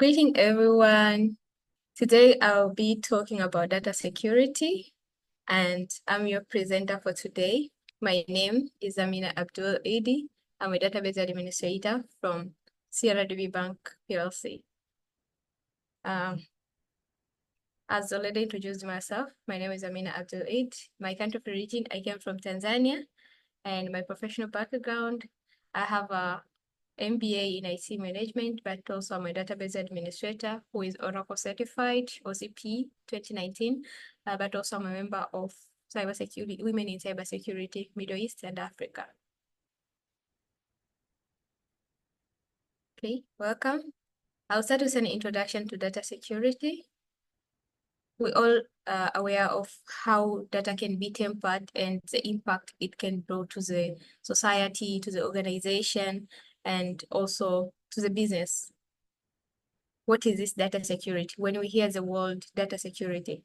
Greeting everyone. Today I'll be talking about data security, and I'm your presenter for today. My name is Amina Abdul Iddy. I'm a database administrator from CRDB Bank PLC. As already introduced myself, my name is Amina Abdul Iddy. My country of origin, I came from Tanzania, and my professional background, I have a MBA in IT management, but also I'm a database administrator who is Oracle certified, OCP 2019, but also I'm a member of cybersecurity, Women in Cybersecurity, Middle East and Africa. Okay, welcome. I'll start with an introduction to data security. We all are aware of how data can be tampered and the impact it can bring to the society, to the organization, and also to the business. What is this data security? When we hear the word data security,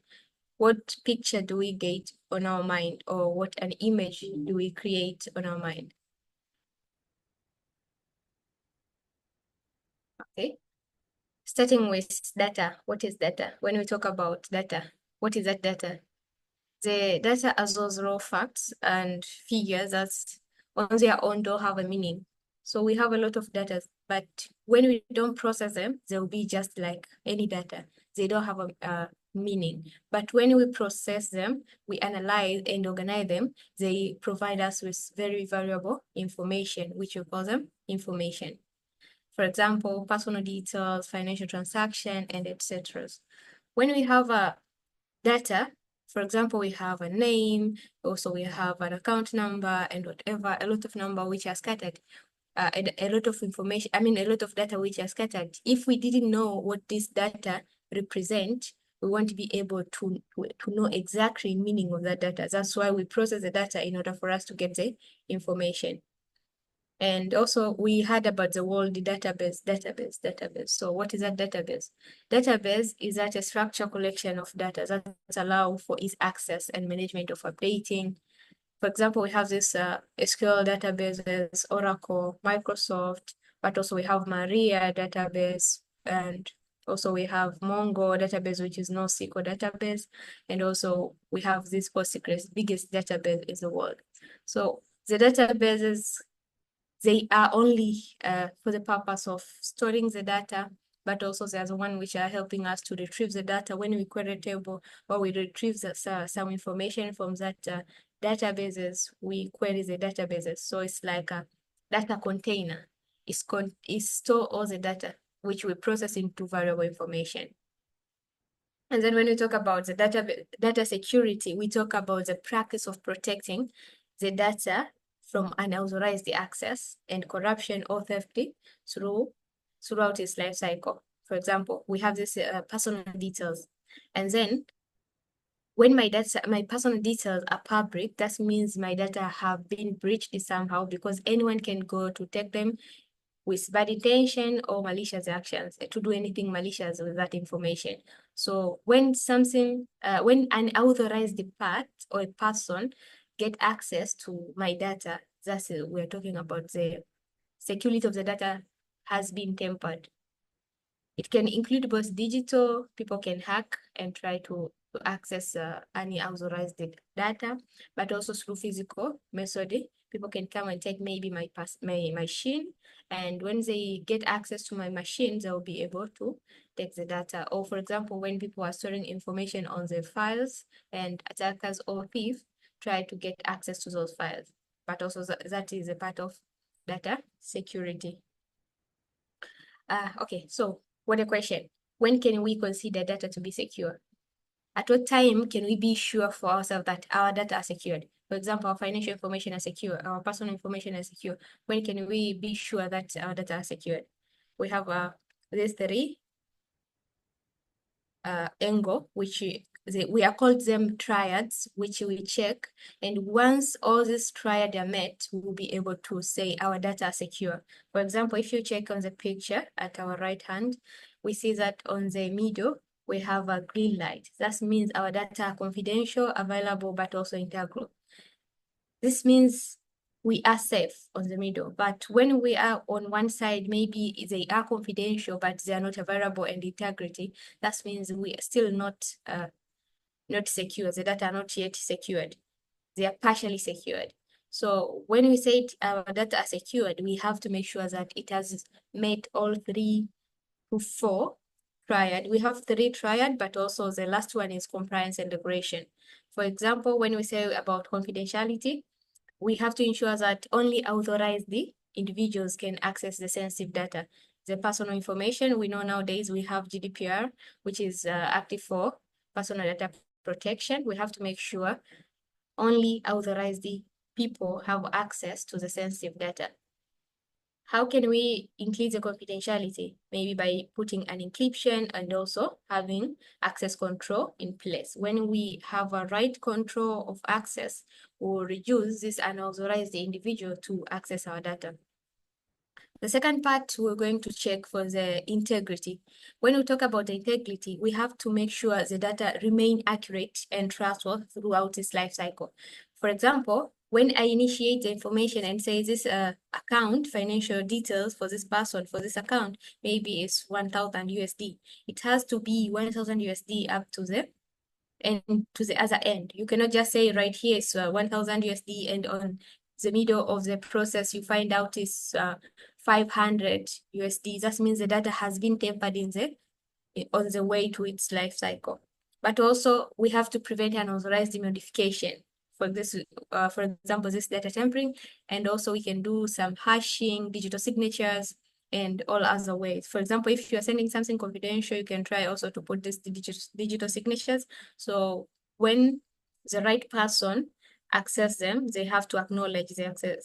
what picture do we get on our mind, or what an image do we create on our mind? Okay. Starting with data. What is data? When we talk about data, what is that data? The data are those raw facts and figures that on their own don't have a meaning. So we have a lot of data, but when we don't process them, they'll be just like any data. They don't have a meaning. But when we process them, we analyze and organize them, they provide us with very valuable information, which we call them information. For example, personal details, financial transaction, and etc. When we have a data, for example, we have a name, also we have an account number and whatever, a lot of number which are scattered, a lot of information, a lot of data which are scattered. If we didn't know what this data represent, we won't be able to know exactly meaning of that data. That's why we process the data in order for us to get the information. And also we heard about the word database. So what is that database? Database is that a structured collection of data that allow for easy access and management of updating. For example, we have this SQL databases, Oracle, Microsoft, but also we have Maria database, and also we have Mongo database, which is NoSQL database, and also we have this Postgres, biggest database in the world. So the databases, they are only for the purpose of storing the data, but also there's one which are helping us to retrieve the data when we query a table, or we retrieve some information from that databases, we query the databases. So it's like a data container. It store all the data which we process into valuable information. And then when we talk about the data security, we talk about the practice of protecting the data from unauthorized access and corruption or theft throughout its life cycle. For example, we have this personal details, and then when my personal details are public, that means my data have been breached somehow, because anyone can go to take them with bad intention or malicious actions to do anything malicious with that information. So when when an unauthorized part or a person get access to my data, that's we're talking about the security of the data has been tampered. It can include both digital, people can hack and try to access any unauthorized data, but also through physical method. People can come and take maybe my machine, and when they get access to my machine, they'll be able to take the data. Or for example, when people are storing information on their files, and attackers or thieves try to get access to those files. But also that is a part of data security. Okay, so what a question. When can we consider data to be secure? At what time can we be sure for ourselves that our data are secured? For example, our financial information is secure, our personal information is secure. When can we be sure that our data are secured? We have these three angle, which we are called them triads, which we check. And once all these triads are met, we'll be able to say our data are secure. For example, if you check on the picture at our right hand, we see that on the middle, we have a green light. That means our data are confidential, available, but also integral. This means we are safe on the middle. But when we are on one side, maybe they are confidential, but they are not available and integrity, that means we are still not secure. The data are not yet secured. They are partially secured. So when we say our data are secured, we have to make sure that it has met all 3 to 4 triad. We have 3 triad, but also the last one is compliance and regulation. For example, when we say about confidentiality, we have to ensure that only authorized individuals can access the sensitive data. The personal information, we know nowadays we have GDPR, which is active for personal data protection. We have to make sure only authorized people have access to the sensitive data. How can we increase the confidentiality? Maybe by putting an encryption and also having access control in place. When we have a right control of access, we'll reduce this unauthorized individual to access our data. The second part, we're going to check for the integrity. When we talk about the integrity, we have to make sure the data remain accurate and trustworthy throughout its life cycle. For example, when I initiate the information and say this account, financial details for this person, for this account, maybe it's 1,000 USD. It has to be 1,000 USD up to the other end. You cannot just say right here is 1,000 USD and on the middle of the process you find out is 500 USD. That means the data has been tampered on the way to its life cycle. But also we have to prevent unauthorized modification. For example, this data tampering, and also we can do some hashing, digital signatures, and all other ways. For example, if you are sending something confidential, you can try also to put this digital signatures. So when the right person access them, they have to acknowledge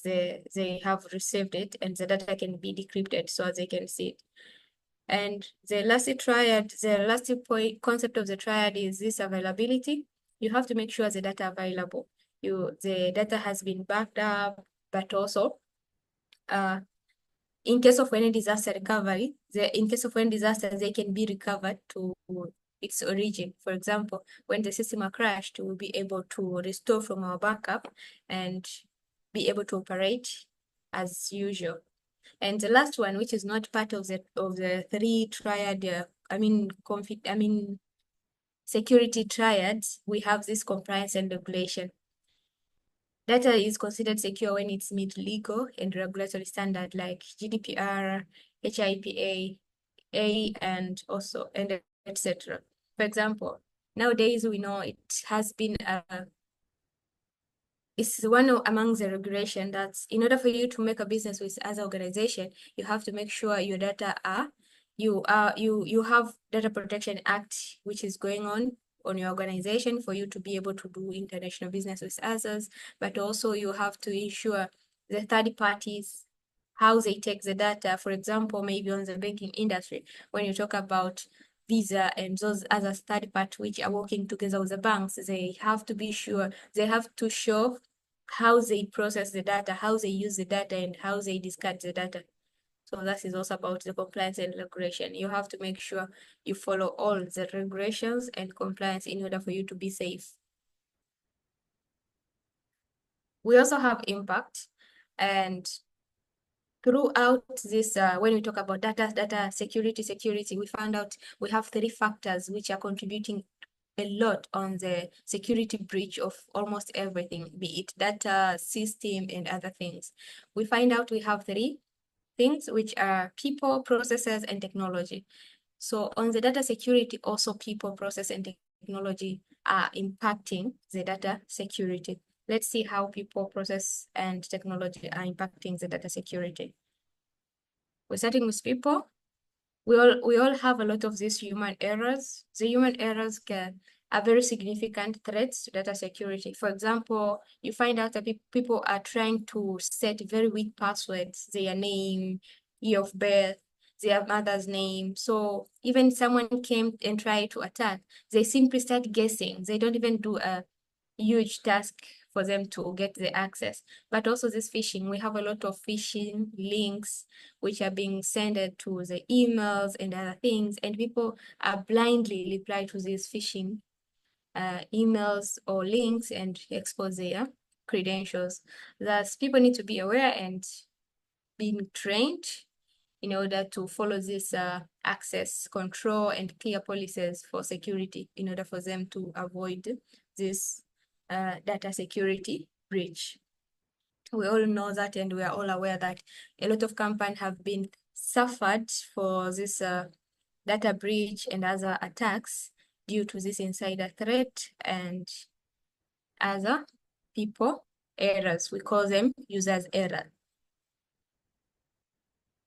they have received it, and the data can be decrypted so they can see it. And the last triad, the last point concept of the triad is this availability. You have to make sure the data available. The data has been backed up, but also in case of any disaster recovery, in case of any disaster, they can be recovered to its origin. For example, when the system are crashed, we'll be able to restore from our backup and be able to operate as usual. And the last one, which is not part of the 3 triad, security triads, we have this compliance and regulation. Data is considered secure when it's meet legal and regulatory standard like GDPR, HIPAA, and etc. For example, nowadays we know it has been it's one among the regulation that's in order for you to make a business with other organization, you have to make sure your data you have Data Protection Act, which is going on your organization for you to be able to do international business with others, but also you have to ensure the third parties, how they take the data. For example, maybe on the banking industry, when you talk about Visa and those other third parties which are working together with the banks, they have to be sure, they have to show how they process the data, how they use the data, and how they discard the data. So that is also about the compliance and regulation. You have to make sure you follow all the regulations and compliance in order for you to be safe. We also have impact, and throughout this, when we talk about data security, we found out we have 3 factors which are contributing a lot on the security breach of almost everything, be it data, system, and other things. We find out we have 3 things, which are people, processes, and technology. So on the data security, also people, process, and technology are impacting the data security. Let's see how people, process, and technology are impacting the data security. We're starting with people. We all have a lot of these human errors. The human errors are very significant threats to data security. For example, you find out that people are trying to set very weak passwords, their name, year of birth, their mother's name. So even someone came and tried to attack, they simply start guessing. They don't even do a huge task for them to get the access. But also this phishing, we have a lot of phishing links which are being sent to the emails and other things, and people are blindly reply to these phishing emails or links and expose their credentials. Thus, people need to be aware and being trained in order to follow this access control and clear policies for security in order for them to avoid this data security breach. We all know that, and we are all aware that a lot of companies have been suffered for this data breach and other attacks due to this insider threat and other people errors. We call them users error.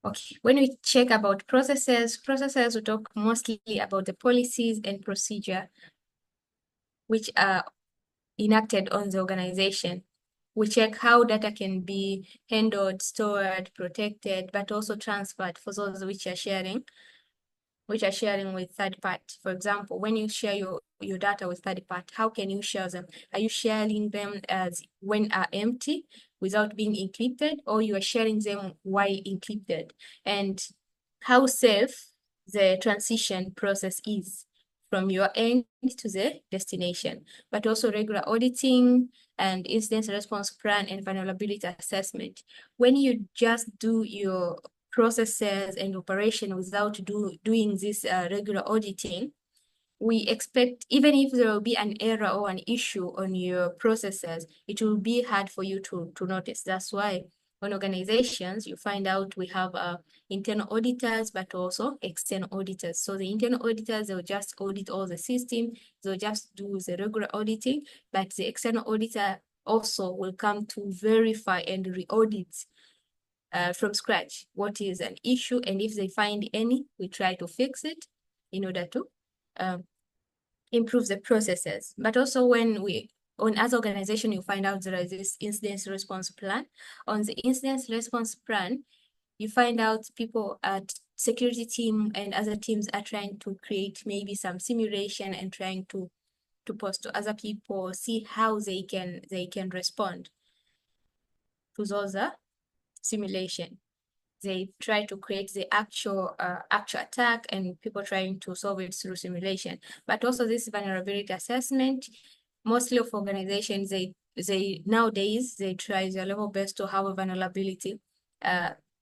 Okay, when we check about processes we talk mostly about the policies and procedure which are enacted on the organization. We check how data can be handled, stored, protected, but also transferred for those which are sharing with third party. For example, when you share your data with third party, how can you share them? Are you sharing them as when are empty without being encrypted, or you are sharing them while encrypted? And how safe the transition process is from your end to the destination, but also regular auditing and incident response plan and vulnerability assessment. When you just do your processes and operation without doing this regular auditing, we expect, even if there will be an error or an issue on your processes, it will be hard for you to notice. That's why on organizations, you find out we have internal auditors, but also external auditors. So the internal auditors, they'll just audit all the system. They'll just do the regular auditing, but the external auditor also will come to verify and re-audit from scratch what is an issue, and if they find any, we try to fix it in order to improve the processes. But also when as organization, you find out there is this incident response plan. On the incident response plan, you find out people at security team and other teams are trying to create maybe some simulation and trying to post to other people, see how they can respond to those simulation. They try to create the actual attack, and people trying to solve it through simulation. But also this vulnerability assessment, mostly of organizations, they nowadays they try their level best to have a vulnerability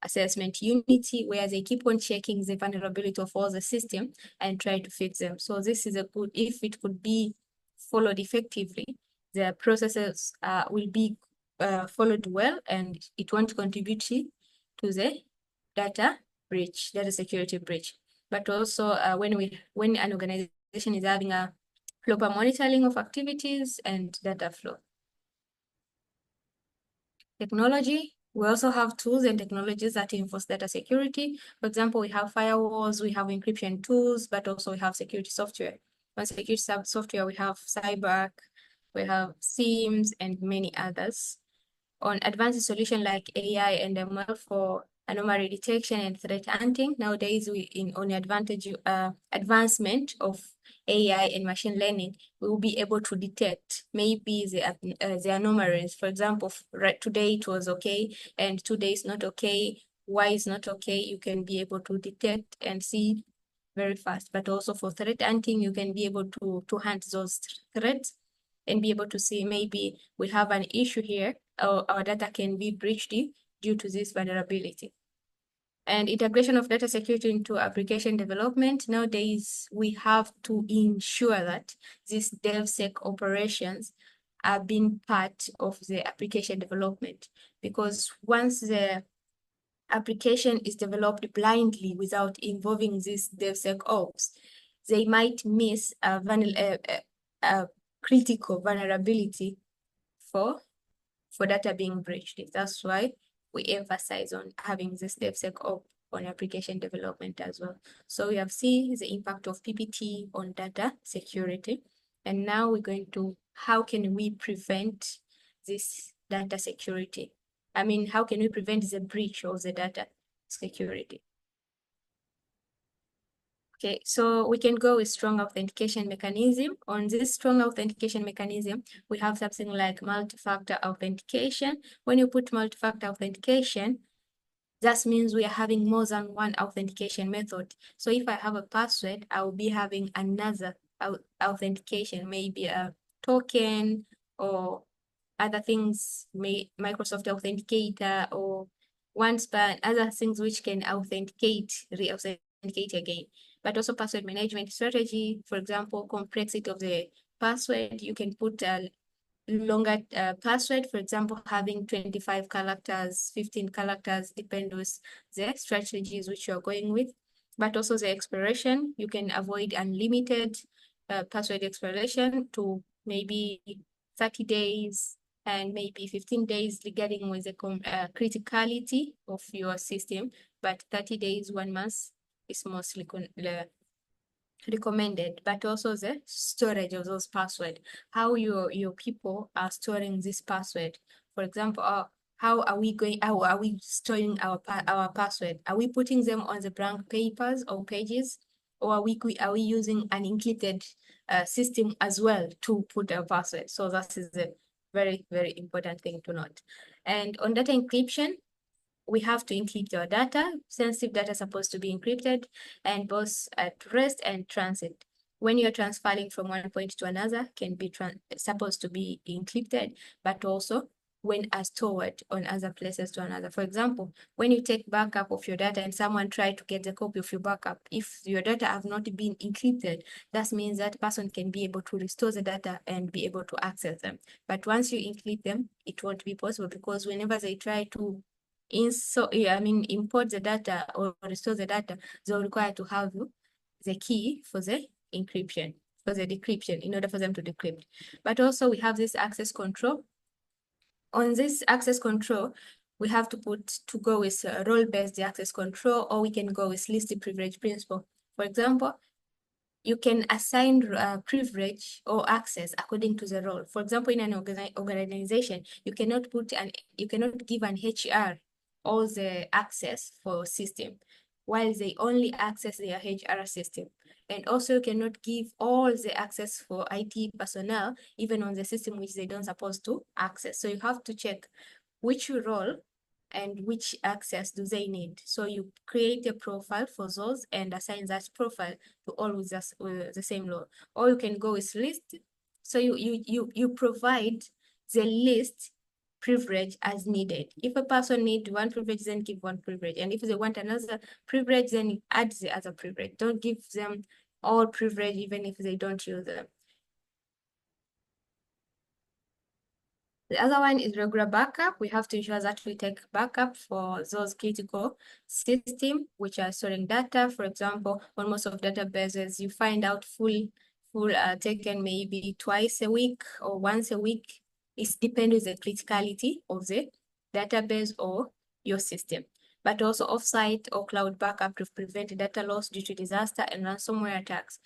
assessment unity where they keep on checking the vulnerability of all the system and try to fix them. So this is a good, if it could be followed effectively, the processes will be followed well, and it won't contribute to the data security breach. But also when an organization is having a proper monitoring of activities and data flow. Technology, we also have tools and technologies that enforce data security. For example, we have firewalls, we have encryption tools, but also we have security software. On security software, we have CyberArk, we have SIEMs, and many others. On advanced solutions like AI and ML for anomaly detection and threat hunting, nowadays on the advancement of AI and machine learning, we will be able to detect maybe the anomalies. For example, today it was okay, and today is not okay. Why is not okay? You can be able to detect and see very fast. But also for threat hunting, you can be able to hunt those threats and be able to see maybe we have an issue here, or our data can be breached due to this vulnerability. And integration of data security into application development. Nowadays, we have to ensure that these DevSec operations are being part of the application development, because once the application is developed blindly without involving these DevSec ops, they might miss a critical vulnerability for data being breached. That's why we emphasize on having this DevSecOps on application development as well. So we have seen the impact of PPT on data security. And now we're going to, how can we prevent this data security? I mean, how can we prevent the breach of the data security? Okay, so we can go with strong authentication mechanism. On this strong authentication mechanism, we have something like multi-factor authentication. When you put multi-factor authentication, that means we are having more than one authentication method. So if I have a password, I will be having another authentication, maybe a token or other things, Microsoft Authenticator or OneSpan, other things which can re-authenticate again. But also password management strategy, for example, complexity of the password. You can put a longer password, for example, having 25 characters, 15 characters, depend on the strategies which you're going with. But also the expiration, you can avoid unlimited password expiration to maybe 30 days and maybe 15 days regarding with the criticality of your system, but 30 days, 1 month is mostly recommended. But also the storage of those passwords, how your people are storing this password. For example, how are we storing our password? Are we putting them on the blank papers or pages, or are we using an encrypted system as well to put our password? So that is a very, very important thing to note. And on data encryption, we have to encrypt your data. Sensitive data is supposed to be encrypted, and both at rest and transit. When you're transferring from one point to another, can be supposed to be encrypted, but also when stored on other places to another. For example, when you take backup of your data and someone tried to get the copy of your backup, if your data have not been encrypted, that means that person can be able to restore the data and be able to access them. But once you encrypt them, it won't be possible, because whenever they try to import the data or restore the data, they'll require to have the key for the encryption, for the decryption, in order for them to decrypt. But also we have this access control. On this access control, we have to go with role-based access control, or we can go with least privilege principle. For example, you can assign privilege or access according to the role. For example, in an organization, you cannot give an HR all the access for system, while they only access their HR system. And also you cannot give all the access for IT personnel, even on the system which they don't supposed to access. So you have to check which role and which access do they need. So you create a profile for those and assign that profile to all with the same role. Or you can go with list. So you provide the list privilege as needed. If a person needs one privilege, then give one privilege. And if they want another privilege, then add the other privilege. Don't give them all privilege, even if they don't use them. The other one is regular backup. We have to ensure that we take backup for those critical systems which are storing data. For example, on most of databases, you find out full taken maybe twice a week or once a week. It depends on the criticality of the database or your system. But also offsite or cloud backup to prevent data loss due to disaster and ransomware attacks.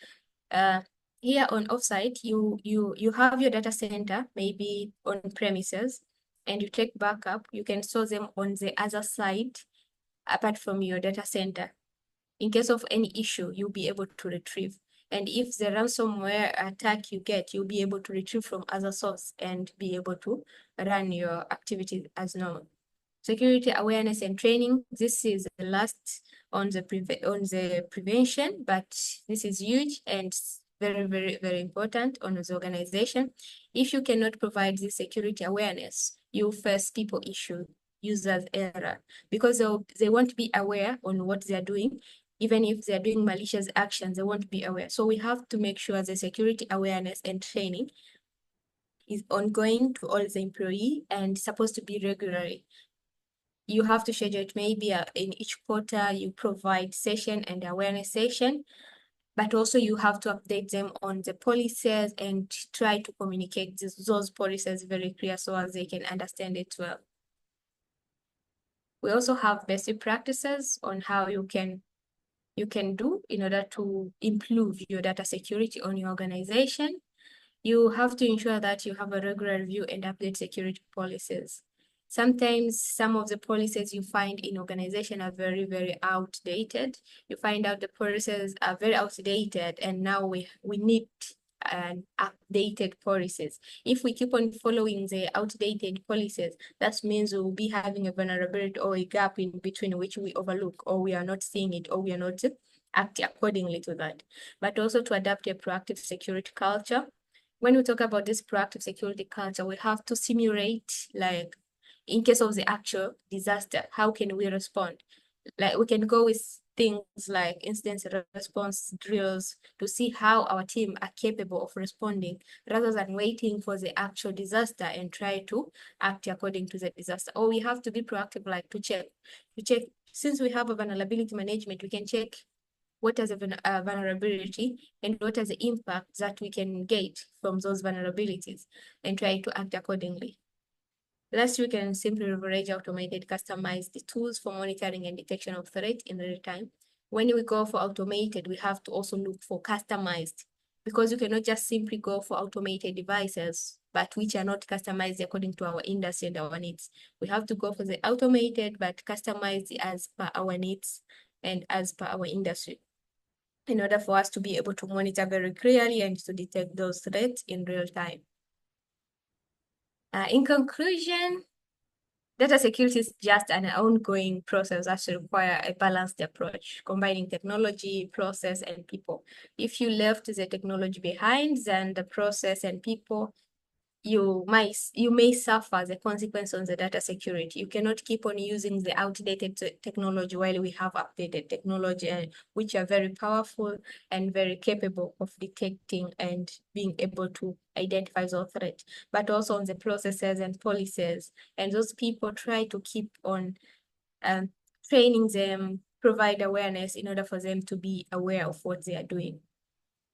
Here on offsite, you have your data center, maybe on premises, and you take backup. You can store them on the other side, apart from your data center. In case of any issue, you'll be able to retrieve. And if the ransomware attack you get, you'll be able to retrieve from other source and be able to run your activities as normal. Security awareness and training. This is the last on the prevention, but this is huge and very, very, very important on the organization. If you cannot provide this security awareness, you face people issue, users error, because they won't be aware on what they're doing. Even if they're doing malicious actions, they won't be aware. So we have to make sure the security awareness and training is ongoing to all the employee and supposed to be regularly. You have to schedule it, maybe in each quarter you provide session and awareness session, but also you have to update them on the policies and try to communicate those policies very clear so as they can understand it well. We also have basic practices on how you can do in order to improve your data security on your organization. You have to ensure that you have a regular review and update security policies. Sometimes some of the policies you find in organization are very, very outdated. You find out the policies are very outdated, and now we need updated policies. If we keep on following the outdated policies, that means we will be having a vulnerability or a gap in between which we overlook, or we are not seeing it, or we are not acting accordingly to that. But also to adapt a proactive security culture. when we talk about this proactive security culture, we have to simulate, like, in case of the actual disaster, how can we respond? Like, we can go with things like incident response drills to see how our team are capable of responding, rather than waiting for the actual disaster and try to act according to the disaster. Or we have to be proactive, like to check. Since we have a vulnerability management, we can check what is a vulnerability and what is the impact that we can get from those vulnerabilities and try to act accordingly. Last, we can simply leverage automated customized tools for monitoring and detection of threat in real time. When we go for automated, we have to also look for customized, because you cannot just simply go for automated devices, but which are not customized according to our industry and our needs. We have to go for the automated, but customized as per our needs and as per our industry, in order for us to be able to monitor very clearly and to detect those threats in real time. In conclusion, data security is just an ongoing process that should require a balanced approach, combining technology, process, and people. If you left the technology behind, then the process and people, you may suffer the consequence on the data security. You cannot keep on using the outdated technology while we have updated technology, which are very powerful and very capable of detecting and being able to identify those threats, but also on the processes and policies. And those people try to keep on training them, provide awareness in order for them to be aware of what they are doing.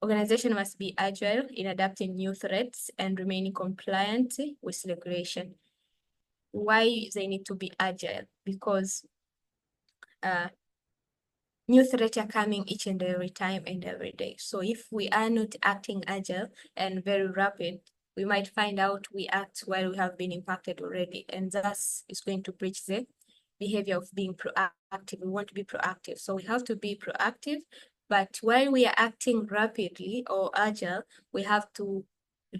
Organization must be agile in adapting new threats and remaining compliant with regulation. Why they need to be agile? Because new threats are coming each and every time and every day. So if we are not acting agile and very rapid, we might find out we act while we have been impacted already, and thus is going to breach the behavior of being proactive. We want to be proactive, so we have to be proactive. But while we are acting rapidly or agile, we have to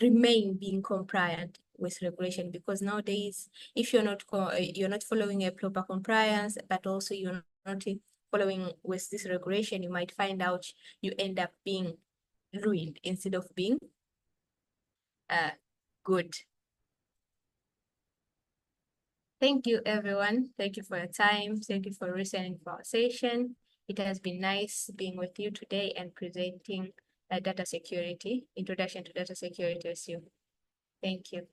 remain being compliant with regulation, because nowadays, if you're not following a proper compliance, but also you're not following with this regulation, you might find out you end up being ruined instead of being good. Thank you, everyone. Thank you for your time. Thank you for listening to our session. It has been nice being with you today and presenting data security, introduction to data security with you. Thank you.